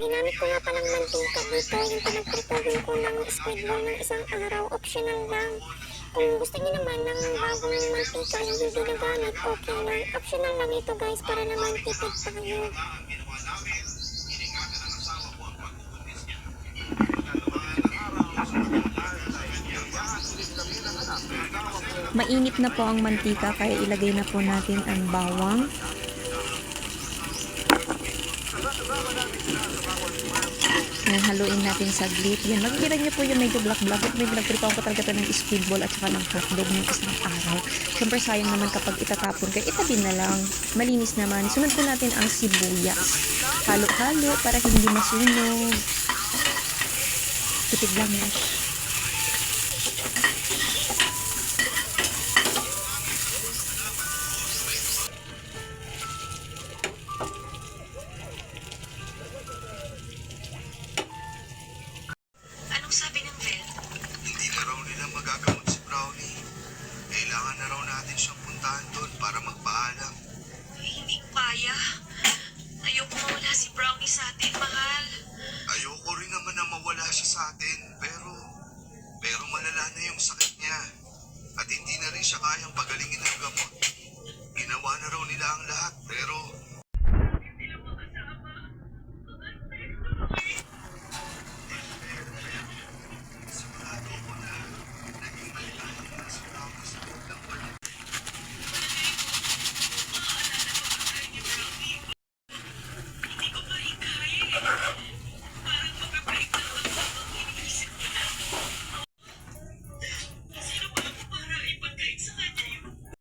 ginamit ko nga palang mantika dito, yung pinagprituhin ko ng squid ball ng isang araw, optional lang. Kung gusto niyo naman ng bagong mantika, yung hindi nagamit, okay lang. Optional lang ito guys, para naman tipid tayo. Mainit na po ang mantika, kaya ilagay na po natin ang bawang. Yan, haluin natin saglit. Yan, magbibiran niyo po yung medyo black-black. May pinagprituhan ko talaga ito ng squid ball at saka ng hotdog ng isang araw. Siyempre sayang naman kapag itatapon kayo. Itabi na lang. Malinis naman. Sunod po natin ang sibuyas. Halo-halo para hindi masunog. Tipid lang yan. Sabi ng Vel, Hindi na raw nila magagamot si Brownie. Kailangan na raw natin siyang puntahan doon para magpaalam. hindi ko kaya. Ayoko mawala si Brownie sa atin, mahal. Ayoko rin naman na mawala siya sa atin, pero malala na yung sakit niya. At hindi na rin siya kayang pagalingin ng gamot. Ginawa na raw nila ang lahat, pero